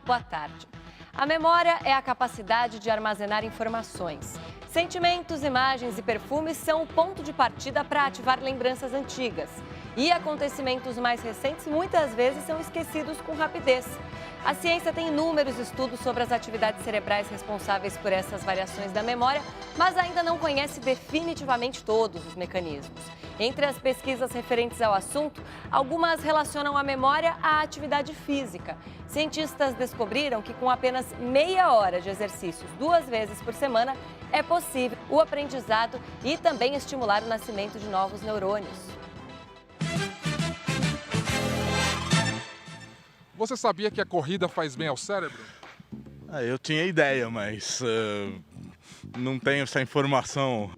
boa tarde. A memória é a capacidade de armazenar informações. Sentimentos, imagens e perfumes são o ponto de partida para ativar lembranças antigas. E acontecimentos mais recentes muitas vezes são esquecidos com rapidez. A ciência tem inúmeros estudos sobre as atividades cerebrais responsáveis por essas variações da memória, mas ainda não conhece definitivamente todos os mecanismos. Entre as pesquisas referentes ao assunto, algumas relacionam a memória à atividade física. Cientistas descobriram que com apenas meia hora de exercícios 2 vezes por semana, é possível o aprendizado e também estimular o nascimento de novos neurônios. Você sabia que a corrida faz bem ao cérebro? Eu tinha ideia, mas não tenho essa informação.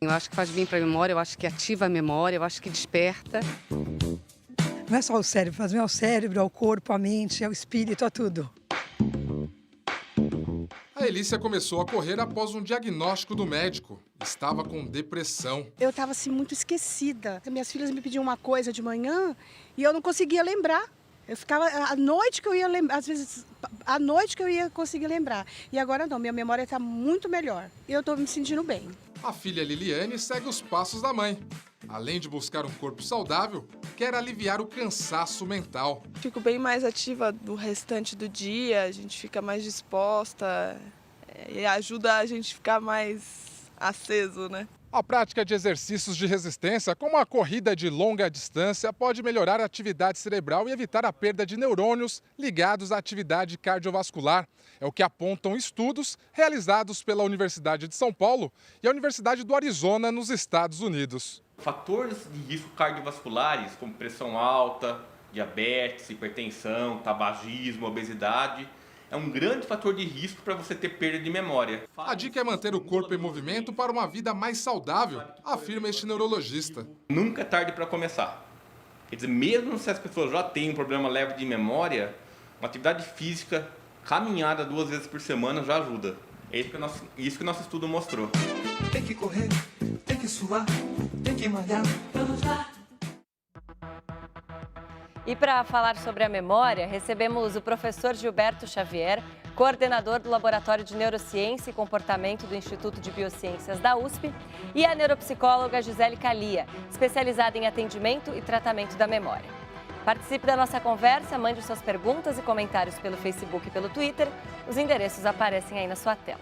Eu acho que faz bem para a memória, eu acho que ativa a memória, eu acho que desperta. Não é só o cérebro, faz bem ao cérebro, ao corpo, à mente, ao espírito, a tudo. A Elícia começou a correr após um diagnóstico do médico. Estava com depressão. Eu estava assim muito esquecida. Minhas filhas me pediam uma coisa de manhã e eu não conseguia lembrar. Eu ficava à noite que eu ia lembrar, às vezes à noite que eu ia conseguir lembrar. E agora não, minha memória está muito melhor. E eu estou me sentindo bem. A filha Liliane segue os passos da mãe. Além de buscar um corpo saudável, quer aliviar o cansaço mental. Fico bem mais ativa do restante do dia, a gente fica mais disposta e ajuda a gente a ficar mais aceso, né? A prática de exercícios de resistência, como a corrida de longa distância, pode melhorar a atividade cerebral e evitar a perda de neurônios ligados à atividade cardiovascular. É o que apontam estudos realizados pela Universidade de São Paulo e a Universidade do Arizona, nos Estados Unidos. Fatores de risco cardiovasculares, como pressão alta, diabetes, hipertensão, tabagismo, obesidade, é um grande fator de risco para você ter perda de memória. A dica é manter o corpo em movimento para uma vida mais saudável, afirma este neurologista. Nunca é tarde para começar. Quer dizer, mesmo se as pessoas já têm um problema leve de memória, uma atividade física, caminhada 2 vezes por semana já ajuda. É isso que o nosso estudo mostrou. Tem que correr, tem que suar, tem que malhar. Vamos lá. E para falar sobre a memória, recebemos o professor Gilberto Xavier, coordenador do Laboratório de Neurociência e Comportamento do Instituto de Biociências da USP, e a neuropsicóloga Gisele Calia, especializada em atendimento e tratamento da memória. Participe da nossa conversa, mande suas perguntas e comentários pelo Facebook e pelo Twitter. Os endereços aparecem aí na sua tela.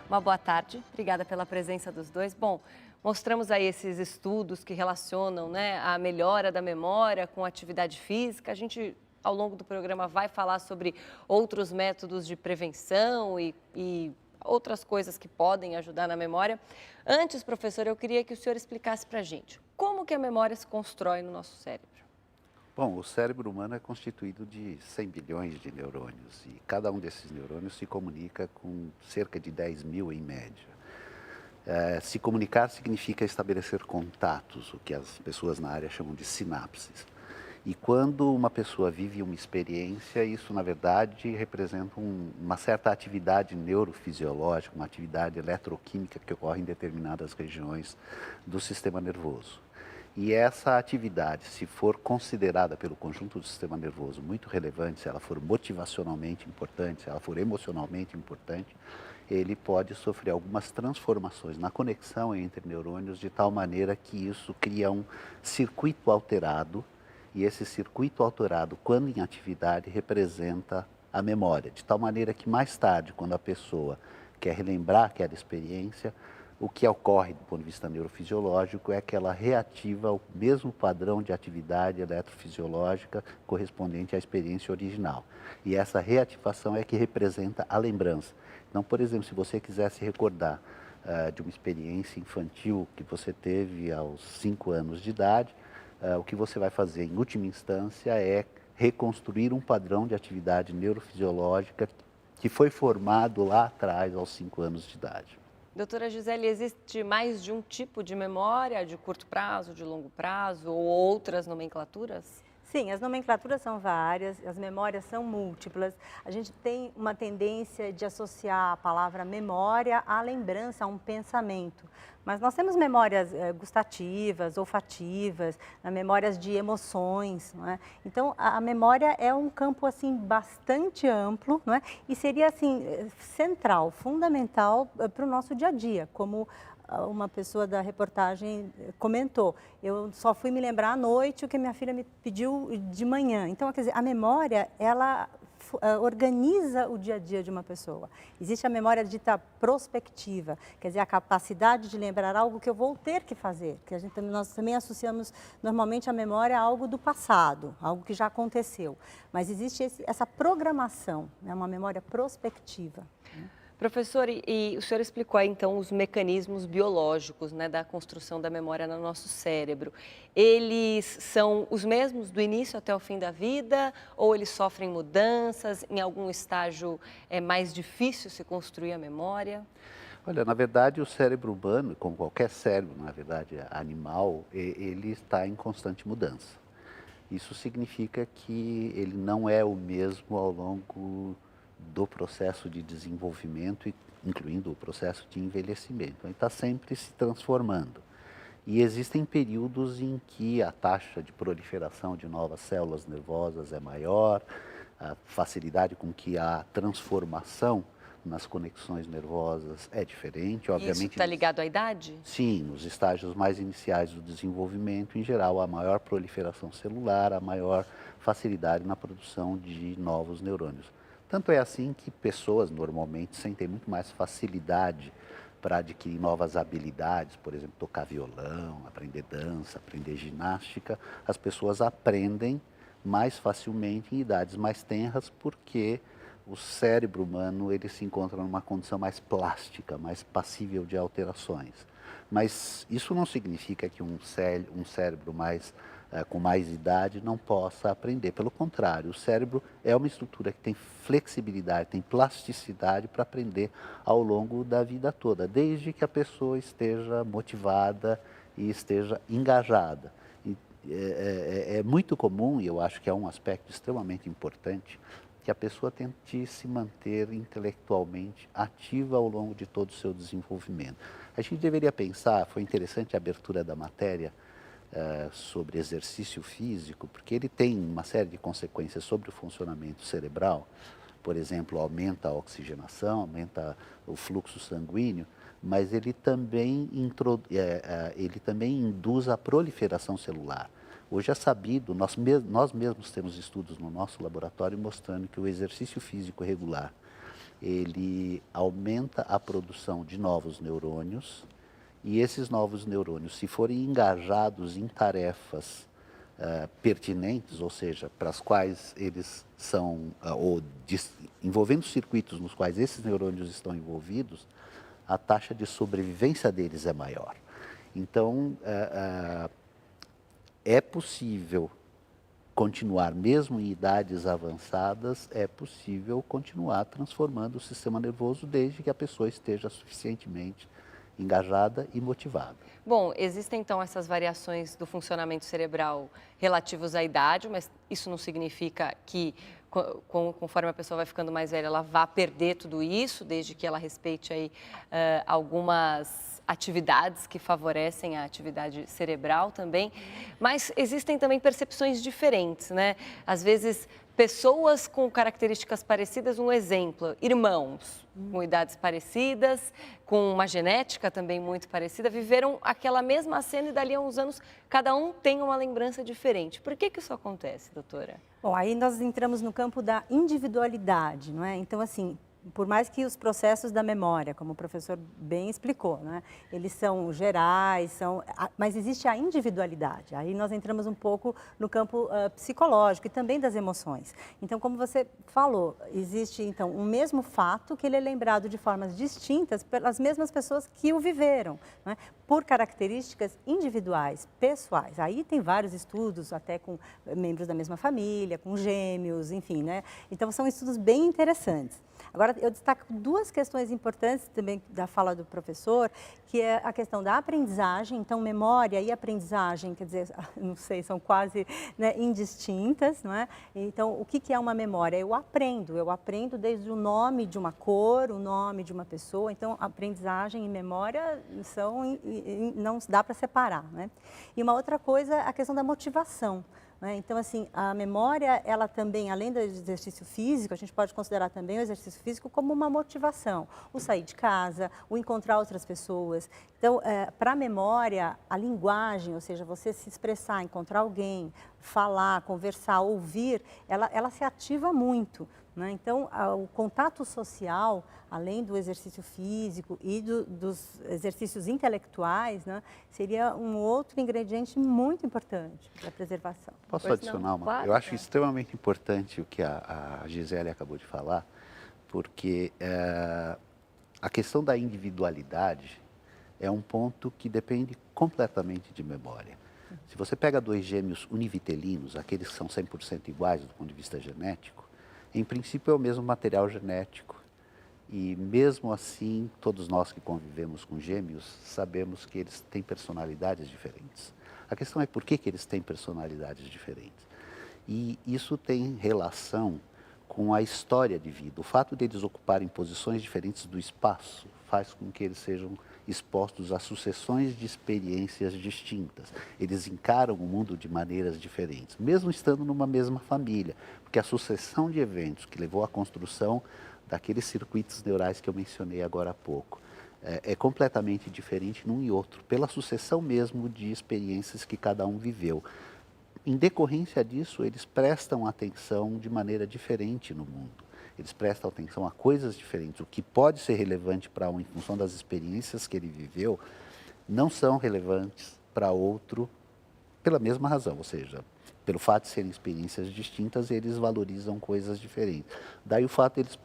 Uma boa tarde, obrigada pela presença dos dois. Bom, mostramos aí esses estudos que relacionam, né, a melhora da memória com a atividade física. A gente, ao longo do programa, vai falar sobre outros métodos de prevenção e outras coisas que podem ajudar na memória. Antes, professor, eu queria que o senhor explicasse para a gente como que a memória se constrói no nosso cérebro. Bom, o cérebro humano é constituído de 100 bilhões de neurônios e cada um desses neurônios se comunica com cerca de 10 mil em média. Se comunicar significa estabelecer contatos, o que as pessoas na área chamam de sinapses. E quando uma pessoa vive uma experiência, isso na verdade representa uma certa atividade neurofisiológica, uma atividade eletroquímica que ocorre em determinadas regiões do sistema nervoso. E essa atividade, se for considerada pelo conjunto do sistema nervoso muito relevante, se ela for motivacionalmente importante, se ela for emocionalmente importante, ele pode sofrer algumas transformações na conexão entre neurônios de tal maneira que isso cria um circuito alterado, e esse circuito alterado, quando em atividade, representa a memória, de tal maneira que mais tarde, quando a pessoa quer relembrar aquela experiência, o que ocorre do ponto de vista neurofisiológico é que ela reativa o mesmo padrão de atividade eletrofisiológica correspondente à experiência original. E essa reativação é que representa a lembrança. Então, por exemplo, se você quiser se recordar de uma experiência infantil que você teve aos 5 anos de idade, o que você vai fazer em última instância é reconstruir um padrão de atividade neurofisiológica que foi formado lá atrás, aos 5 anos de idade. Doutora Gisele, existe mais de um tipo de memória, de curto prazo, de longo prazo ou outras nomenclaturas? Sim, as nomenclaturas são várias, as memórias são múltiplas. A gente tem uma tendência de associar a palavra memória à lembrança, a um pensamento. Mas nós temos memórias gustativas, olfativas, memórias de emoções, não é? Então, a memória é um campo assim bastante amplo, não é? E seria assim central, fundamental para o nosso dia a dia, como uma pessoa da reportagem comentou. Eu só fui me lembrar à noite o que minha filha me pediu de manhã. Então, quer dizer, a memória, ela organiza o dia a dia de uma pessoa. Existe a memória dita prospectiva, quer dizer, a capacidade de lembrar algo que eu vou ter que fazer, que nós também associamos normalmente a memória a algo do passado, algo que já aconteceu. Mas existe essa programação, né, uma memória prospectiva. Professor, e o senhor explicou aí, então, os mecanismos biológicos, né, da construção da memória no nosso cérebro. Eles são os mesmos do início até o fim da vida ou eles sofrem mudanças? Em algum estágio é mais difícil se construir a memória? Olha, na verdade, o cérebro humano, como qualquer cérebro, na verdade, animal, ele está em constante mudança. Isso significa que ele não é o mesmo ao longo do processo de desenvolvimento, incluindo o processo de envelhecimento. Ele está sempre se transformando. E existem períodos em que a taxa de proliferação de novas células nervosas é maior, a facilidade com que a transformação nas conexões nervosas é diferente. Obviamente, isso está ligado à idade? Sim, nos estágios mais iniciais do desenvolvimento, em geral, a maior proliferação celular, a maior facilidade na produção de novos neurônios. Tanto é assim que pessoas normalmente sentem muito mais facilidade para adquirir novas habilidades, por exemplo, tocar violão, aprender dança, aprender ginástica. As pessoas aprendem mais facilmente em idades mais tenras porque o cérebro humano ele se encontra numa condição mais plástica, mais passível de alterações. Mas isso não significa que um cérebro com mais idade não possa aprender. Pelo contrário, o cérebro é uma estrutura que tem flexibilidade, tem plasticidade para aprender ao longo da vida toda, desde que a pessoa esteja motivada e esteja engajada. É muito comum, e eu acho que é um aspecto extremamente importante, que a pessoa tente se manter intelectualmente ativa ao longo de todo o seu desenvolvimento. A gente deveria pensar, foi interessante a abertura da matéria, sobre exercício físico, porque ele tem uma série de consequências sobre o funcionamento cerebral. Por exemplo, aumenta a oxigenação, aumenta o fluxo sanguíneo, mas ele também induz a proliferação celular. Hoje é sabido, nós mesmos temos estudos no nosso laboratório mostrando que o exercício físico regular, ele aumenta a produção de novos neurônios. E esses novos neurônios, se forem engajados em tarefas pertinentes, ou seja, para as quais eles são, envolvendo circuitos nos quais esses neurônios estão envolvidos, a taxa de sobrevivência deles é maior. Então, é possível continuar, mesmo em idades avançadas, é possível continuar transformando o sistema nervoso desde que a pessoa esteja suficientemente engajada e motivada. Bom, existem então essas variações do funcionamento cerebral relativos à idade, mas isso não significa que conforme a pessoa vai ficando mais velha, ela vá perder tudo isso, desde que ela respeite aí algumas atividades que favorecem a atividade cerebral também. Mas existem também percepções diferentes, né? Às vezes, pessoas com características parecidas, um exemplo, irmãos com idades parecidas, com uma genética também muito parecida, viveram aquela mesma cena e dali a uns anos cada um tem uma lembrança diferente. Por que isso acontece, doutora? Bom, aí nós entramos no campo da individualidade, não é? Então, assim, por mais que os processos da memória, como o professor bem explicou, né, eles são gerais, mas existe a individualidade. Aí nós entramos um pouco no campo psicológico e também das emoções. Então, como você falou, existe então um mesmo fato que ele é lembrado de formas distintas pelas mesmas pessoas que o viveram, né, por características individuais, pessoais. Aí tem vários estudos, até com membros da mesma família, com gêmeos, enfim, né? Então, são estudos bem interessantes. Agora, eu destaco duas questões importantes também da fala do professor, que é a questão da aprendizagem. Então, memória e aprendizagem, quer dizer, não sei, são quase, né, indistintas, não é? Então, o que é uma memória? Eu aprendo desde o nome de uma cor, o nome de uma pessoa. Então, aprendizagem e memória não dá para separar, né? E uma outra coisa, a questão da motivação. Então, assim, a memória, ela também, além do exercício físico, a gente pode considerar também o exercício físico como uma motivação. O sair de casa, o encontrar outras pessoas. Então, para a memória, a linguagem, ou seja, você se expressar, encontrar alguém, falar, conversar, ouvir, ela se ativa muito. Então, o contato social, além do exercício físico e dos exercícios intelectuais, né, seria um outro ingrediente muito importante para a preservação. Posso adicionar uma? Claro, eu acho extremamente importante o que a Gisele acabou de falar, porque a questão da individualidade é um ponto que depende completamente de memória. Se você pega dois gêmeos univitelinos, aqueles que são 100% iguais do ponto de vista genético, em princípio é o mesmo material genético e mesmo assim todos nós que convivemos com gêmeos sabemos que eles têm personalidades diferentes. A questão é por que eles têm personalidades diferentes. E isso tem relação com a história de vida. O fato de eles ocuparem posições diferentes do espaço faz com que eles sejam expostos a sucessões de experiências distintas. Eles encaram o mundo de maneiras diferentes, mesmo estando numa mesma família, porque a sucessão de eventos que levou à construção daqueles circuitos neurais que eu mencionei agora há pouco é completamente diferente num e outro, pela sucessão mesmo de experiências que cada um viveu. Em decorrência disso, eles prestam atenção de maneira diferente no mundo. Eles prestam atenção a coisas diferentes. O que pode ser relevante para um em função das experiências que ele viveu, não são relevantes para outro pela mesma razão. Ou seja, pelo fato de serem experiências distintas, eles valorizam coisas diferentes. Daí o fato de eles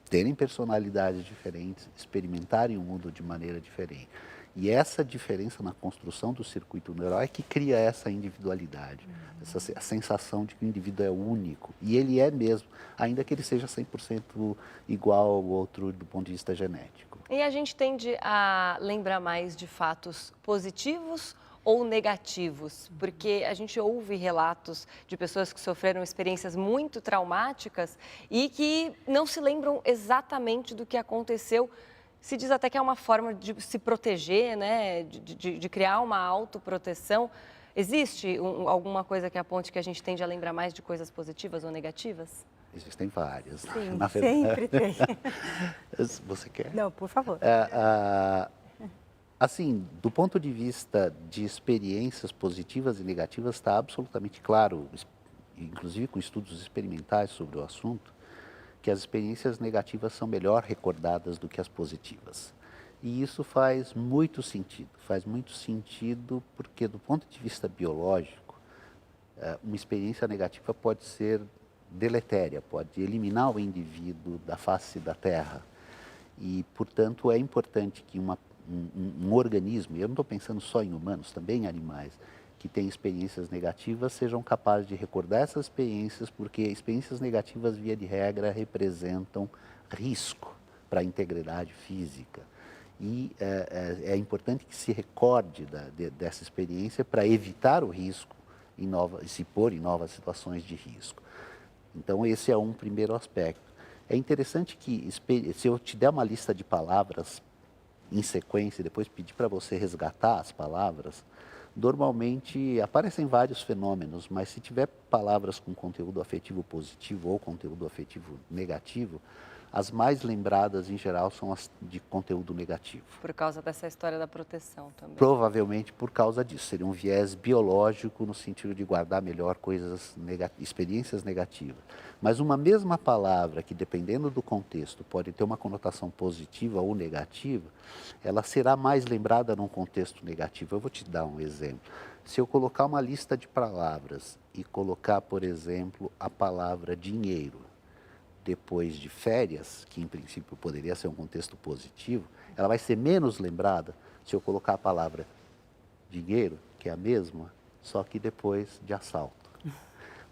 terem personalidades diferentes, experimentarem o mundo de maneira diferente. E essa diferença na construção do circuito neural é que cria essa individualidade, essa sensação de que o indivíduo é único. E ele é mesmo, ainda que ele seja 100% igual ao outro do ponto de vista genético. E a gente tende a lembrar mais de fatos positivos ou negativos? Porque a gente ouve relatos de pessoas que sofreram experiências muito traumáticas e que não se lembram exatamente do que aconteceu. Se diz até que é uma forma de se proteger, né? de criar uma autoproteção. Existe alguma coisa que aponte que a gente tende a lembrar mais de coisas positivas ou negativas? Existem várias. Sim, na sempre tem. Você quer? Não, por favor. Assim, do ponto de vista de experiências positivas e negativas, está absolutamente claro, inclusive com estudos experimentais sobre o assunto, que as experiências negativas são melhor recordadas do que as positivas. E isso faz muito sentido porque do ponto de vista biológico, uma experiência negativa pode ser deletéria, pode eliminar o indivíduo da face da Terra. E, portanto, é importante que um organismo, e eu não estou pensando só em humanos, também em animais, que têm experiências negativas, sejam capazes de recordar essas experiências, porque experiências negativas, via de regra, representam risco para a integridade física. E é importante que se recorde dessa experiência para evitar o risco e se pôr em novas situações de risco. Então, esse é um primeiro aspecto. É interessante que, se eu te der uma lista de palavras em sequência e depois pedir para você resgatar as palavras, normalmente aparecem vários fenômenos, mas se tiver palavras com conteúdo afetivo positivo ou conteúdo afetivo negativo, as mais lembradas, em geral, são as de conteúdo negativo. Por causa dessa história da proteção também. Provavelmente por causa disso. Seria um viés biológico no sentido de guardar melhor experiências negativas. Mas uma mesma palavra que, dependendo do contexto, pode ter uma conotação positiva ou negativa, ela será mais lembrada num contexto negativo. Eu vou te dar um exemplo. Se eu colocar uma lista de palavras e colocar, por exemplo, a palavra dinheiro, depois de férias, que em princípio poderia ser um contexto positivo, ela vai ser menos lembrada se eu colocar a palavra dinheiro, que é a mesma, só que depois de assalto.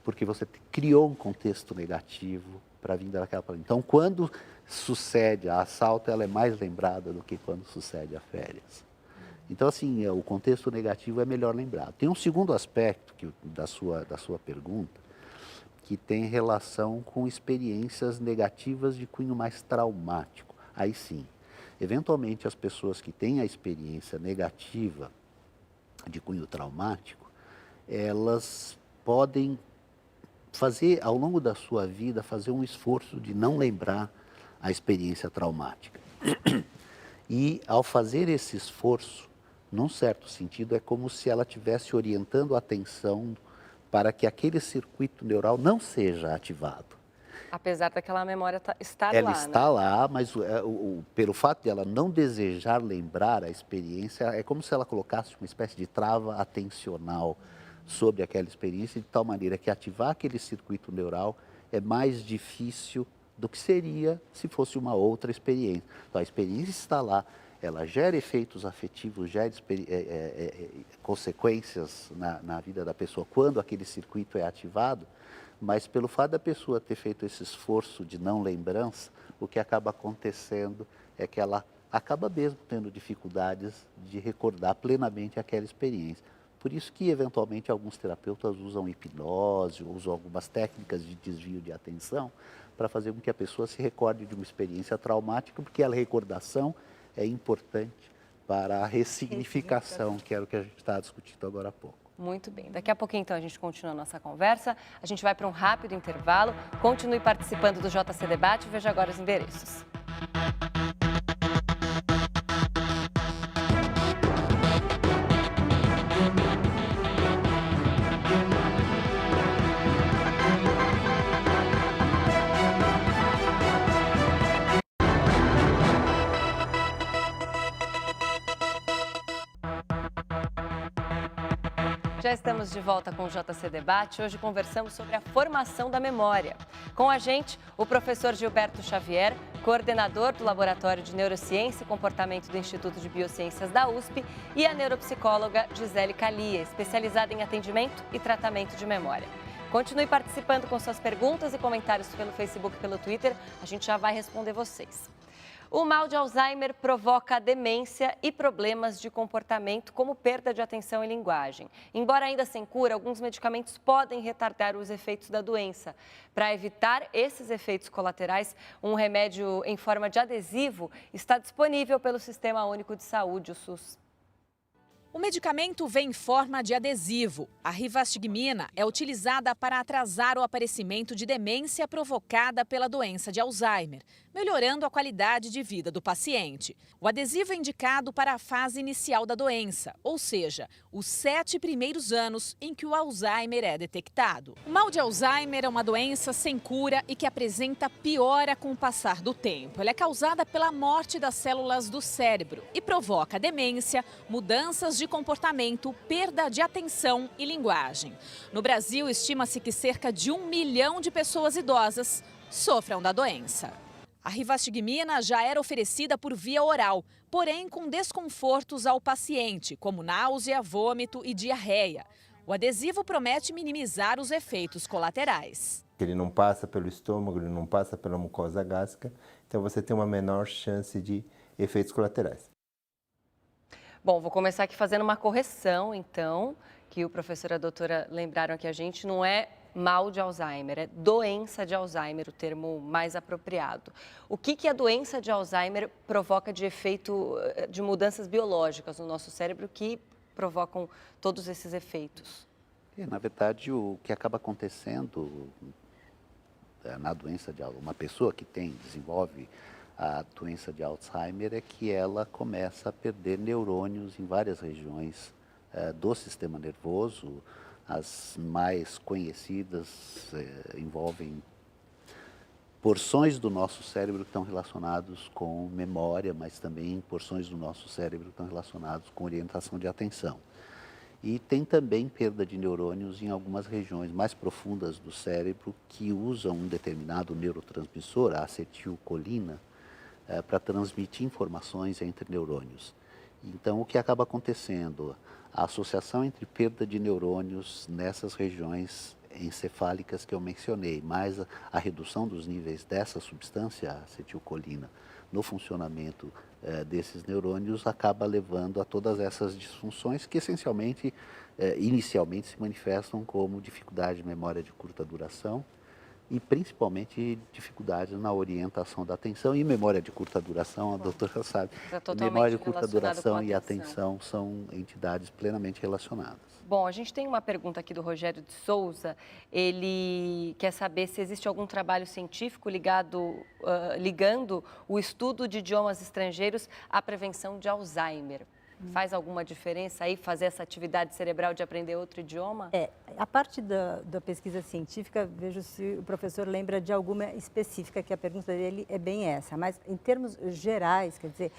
Porque você criou um contexto negativo para vir daquela palavra. Então, quando sucede a assalto, ela é mais lembrada do que quando sucede a férias. Então, assim, o contexto negativo é melhor lembrado. Tem um segundo aspecto da sua pergunta, que tem relação com experiências negativas de cunho mais traumático. Aí sim, eventualmente as pessoas que têm a experiência negativa de cunho traumático, elas podem fazer, ao longo da sua vida, fazer um esforço de não lembrar a experiência traumática. E, ao fazer esse esforço, num certo sentido, é como se ela estivesse orientando a atenção para que aquele circuito neural não seja ativado. Apesar daquela memória estar Ela lá, está lá, mas pelo fato de ela não desejar lembrar a experiência, é como se ela colocasse uma espécie de trava atencional sobre aquela experiência, de tal maneira que ativar aquele circuito neural é mais difícil do que seria se fosse uma outra experiência. Então, a experiência está lá, ela gera efeitos afetivos, gera consequências na vida da pessoa quando aquele circuito é ativado, mas pelo fato da pessoa ter feito esse esforço de não lembrança, o que acaba acontecendo é que ela acaba mesmo tendo dificuldades de recordar plenamente aquela experiência. Por isso que, eventualmente, alguns terapeutas usam hipnose, usam algumas técnicas de desvio de atenção para fazer com que a pessoa se recorde de uma experiência traumática, porque a recordação é importante para a ressignificação, que era o que a gente estava discutindo agora há pouco. Muito bem. Daqui a pouquinho, então, a gente continua a nossa conversa. A gente vai para um rápido intervalo. Continue participando do JC Debate. Veja agora os endereços. Já estamos de volta com o JC Debate. Hoje conversamos sobre a formação da memória. Com a gente, o professor Gilberto Xavier, coordenador do Laboratório de Neurociência e Comportamento do Instituto de Biociências da USP, e a neuropsicóloga Gisele Calia, especializada em atendimento e tratamento de memória. Continue participando com suas perguntas e comentários pelo Facebook e pelo Twitter. A gente já vai responder vocês. O mal de Alzheimer provoca demência e problemas de comportamento, como perda de atenção e linguagem. Embora ainda sem cura, alguns medicamentos podem retardar os efeitos da doença. Para evitar esses efeitos colaterais, um remédio em forma de adesivo está disponível pelo Sistema Único de Saúde, o SUS. O medicamento vem em forma de adesivo. A rivastigmina é utilizada para atrasar o aparecimento de demência provocada pela doença de Alzheimer, melhorando a qualidade de vida do paciente. O adesivo é indicado para a fase inicial da doença, ou seja, os 7 primeiros anos em que o Alzheimer é detectado. O mal de Alzheimer é uma doença sem cura e que apresenta piora com o passar do tempo. Ela é causada pela morte das células do cérebro e provoca demência, mudanças de comportamento, perda de atenção e linguagem. No Brasil, estima-se que cerca de 1 milhão de pessoas idosas sofram da doença. A rivastigmina já era oferecida por via oral, porém com desconfortos ao paciente, como náusea, vômito e diarreia. O adesivo promete minimizar os efeitos colaterais. Ele não passa pelo estômago, ele não passa pela mucosa gástrica, então você tem uma menor chance de efeitos colaterais. Bom, vou começar aqui fazendo uma correção, então, que o professor e a doutora lembraram aqui a gente, não é mal de Alzheimer, é doença de Alzheimer, o termo mais apropriado. O que a doença de Alzheimer provoca de efeito de mudanças biológicas no nosso cérebro que provocam todos esses efeitos? Na verdade, o que acaba acontecendo na doença de uma pessoa que desenvolve a doença de Alzheimer é que ela começa a perder neurônios em várias regiões do sistema nervoso. As mais conhecidas envolvem porções do nosso cérebro que estão relacionados com memória, mas também porções do nosso cérebro que estão relacionados com orientação de atenção. E tem também perda de neurônios em algumas regiões mais profundas do cérebro que usam um determinado neurotransmissor, a acetilcolina, para transmitir informações entre neurônios. Então, o que acaba acontecendo? A associação entre perda de neurônios nessas regiões encefálicas que eu mencionei, mais a redução dos níveis dessa substância, a acetilcolina, no funcionamento desses neurônios acaba levando a todas essas disfunções que essencialmente, inicialmente se manifestam como dificuldade de memória de curta duração e principalmente dificuldades na orientação da atenção e memória de curta duração, a doutora sabe, memória de curta duração e atenção são entidades plenamente relacionadas. Bom, a gente tem uma pergunta aqui do Rogério de Souza. Ele quer saber se existe algum trabalho científico ligando o estudo de idiomas estrangeiros à prevenção de Alzheimer. Faz alguma diferença aí fazer essa atividade cerebral de aprender outro idioma? A parte da pesquisa científica, vejo se o professor lembra de alguma específica, que a pergunta dele é bem essa. Mas em termos gerais, quer dizer,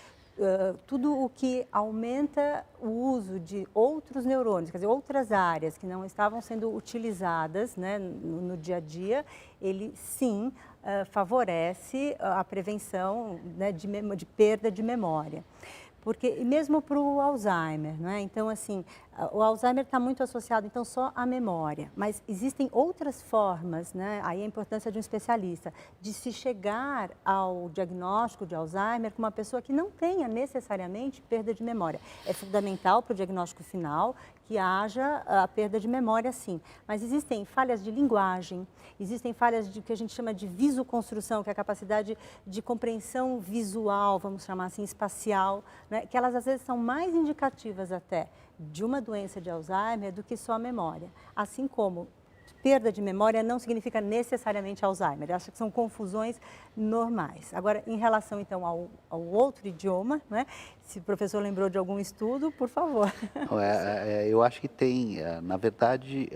tudo o que aumenta o uso de outros neurônios, quer dizer, outras áreas que não estavam sendo utilizadas, né, no dia a dia, ele sim favorece a prevenção, né, de perda de memória. Porque mesmo para o Alzheimer, né? Então, assim, o Alzheimer está muito associado, então, só à memória. Mas existem outras formas, né? Aí a importância de um especialista, de se chegar ao diagnóstico de Alzheimer com uma pessoa que não tenha necessariamente perda de memória. É fundamental para o diagnóstico final que haja a perda de memória, sim. Mas existem falhas de linguagem, existem falhas de que a gente chama de visoconstrução, que é a capacidade de compreensão visual, vamos chamar assim, espacial, né? Que elas às vezes são mais indicativas até de uma doença de Alzheimer do que só a memória. Assim como perda de memória não significa necessariamente Alzheimer. Eu acho que são confusões normais. Agora, em relação, então, ao outro idioma, né? Se o professor lembrou de algum estudo, por favor. Eu acho que tem, na verdade,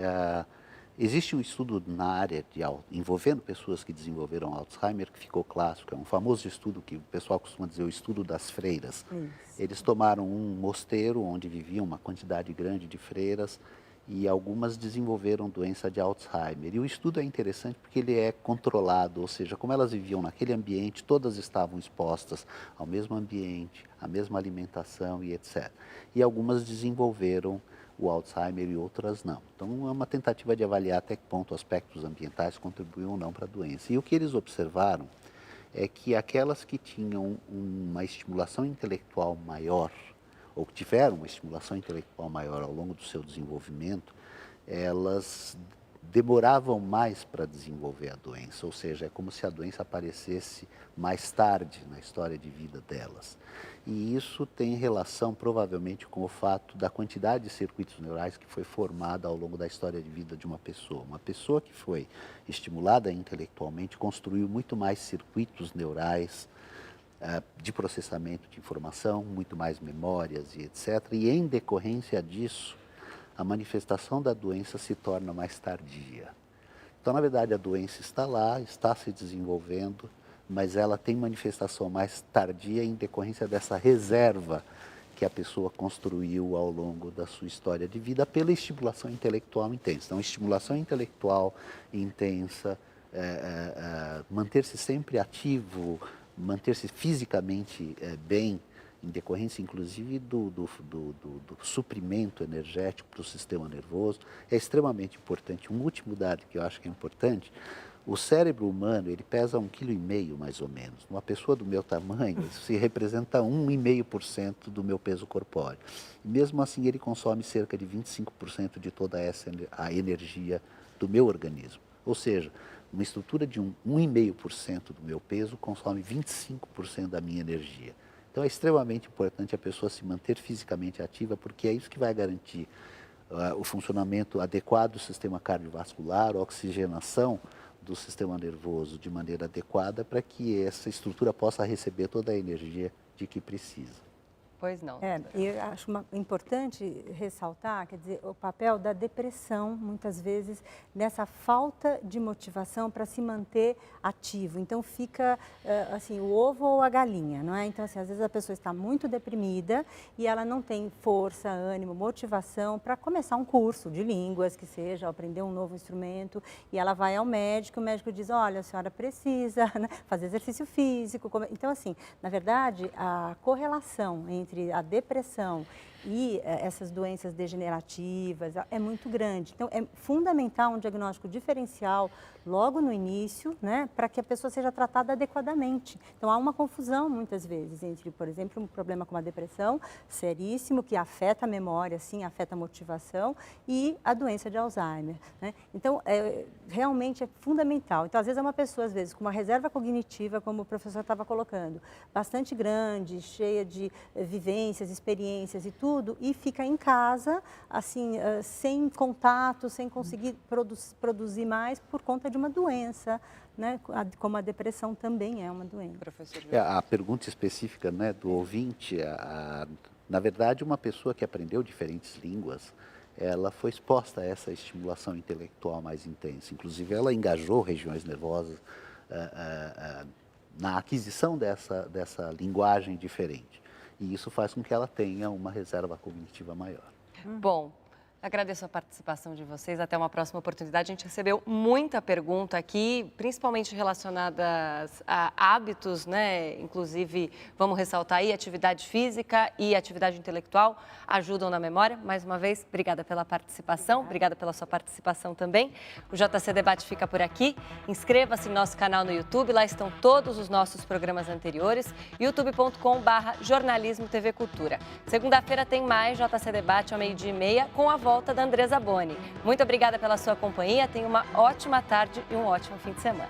existe um estudo na área envolvendo pessoas que desenvolveram Alzheimer, que ficou clássico. É um famoso estudo que o pessoal costuma dizer, o estudo das freiras. Isso. Eles tomaram um mosteiro onde viviam uma quantidade grande de freiras, e algumas desenvolveram doença de Alzheimer. E o estudo é interessante porque ele é controlado, ou seja, como elas viviam naquele ambiente, todas estavam expostas ao mesmo ambiente, à mesma alimentação e etc. E algumas desenvolveram o Alzheimer e outras não. Então é uma tentativa de avaliar até que ponto aspectos ambientais contribuem ou não para a doença. E o que eles observaram é que aquelas que tinham uma estimulação intelectual maior, ou que tiveram uma estimulação intelectual maior ao longo do seu desenvolvimento, elas demoravam mais para desenvolver a doença, ou seja, é como se a doença aparecesse mais tarde na história de vida delas. E isso tem relação, provavelmente, com o fato da quantidade de circuitos neurais que foi formada ao longo da história de vida de uma pessoa. Uma pessoa que foi estimulada intelectualmente construiu muito mais circuitos neurais de processamento de informação, muito mais memórias e etc. E em decorrência disso, a manifestação da doença se torna mais tardia. Então, na verdade, a doença está lá, está se desenvolvendo, mas ela tem manifestação mais tardia em decorrência dessa reserva que a pessoa construiu ao longo da sua história de vida pela estimulação intelectual intensa. Então, estimulação intelectual intensa, manter-se sempre ativo, manter-se fisicamente bem, em decorrência inclusive do suprimento energético para o sistema nervoso, é extremamente importante. Um último dado que eu acho que é importante, o cérebro humano, ele pesa 1,5 kg mais ou menos. Uma pessoa do meu tamanho, isso se representa 1,5% do meu peso corpóreo. E mesmo assim ele consome cerca de 25% de toda a energia do meu organismo. Ou seja, uma estrutura de 1,5% do meu peso consome 25% da minha energia. Então é extremamente importante a pessoa se manter fisicamente ativa, porque é isso que vai garantir o funcionamento adequado do sistema cardiovascular, a oxigenação do sistema nervoso de maneira adequada para que essa estrutura possa receber toda a energia de que precisa. Pois não. Eu acho importante ressaltar, quer dizer, o papel da depressão, muitas vezes, nessa falta de motivação para se manter ativo. Então, fica, assim, o ovo ou a galinha, não é? Então, assim, às vezes a pessoa está muito deprimida e ela não tem força, ânimo, motivação para começar um curso de línguas, que seja, aprender um novo instrumento, e ela vai ao médico, o médico diz, olha, a senhora precisa, né, fazer exercício físico. Então, assim, na verdade, a correlação entre entre a depressão e essas doenças degenerativas é muito grande. Então, é fundamental um diagnóstico diferencial logo no início, né, para que a pessoa seja tratada adequadamente. Então, há uma confusão, muitas vezes, entre, por exemplo, um problema como a depressão, seríssimo, que afeta a memória, sim, afeta a motivação, e a doença de Alzheimer, né? Então, realmente é fundamental. Então, às vezes, é uma pessoa, às vezes, com uma reserva cognitiva, como o professor estava colocando, bastante grande, cheia de vivências, experiências e tudo, e fica em casa, assim, sem contato, sem conseguir produzir mais por conta de uma doença, né? Como a depressão também é uma doença. A pergunta específica, né, do ouvinte, na verdade, uma pessoa que aprendeu diferentes línguas, ela foi exposta a essa estimulação intelectual mais intensa. Inclusive, ela engajou regiões nervosas na aquisição dessa linguagem diferente. E isso faz com que ela tenha uma reserva cognitiva maior. Bom, agradeço a participação de vocês. Até uma próxima oportunidade. A gente recebeu muita pergunta aqui, principalmente relacionadas a hábitos, né? Inclusive, vamos ressaltar aí, atividade física e atividade intelectual ajudam na memória. Mais uma vez, obrigada pela participação, obrigada pela sua participação também. O JC Debate fica por aqui. Inscreva-se no nosso canal no YouTube, lá estão todos os nossos programas anteriores, youtube.com/jornalismo TV Cultura. Segunda-feira tem mais JC Debate ao 12h30 com a volta da Andresa Boni. Muito obrigada pela sua companhia, tenha uma ótima tarde e um ótimo fim de semana.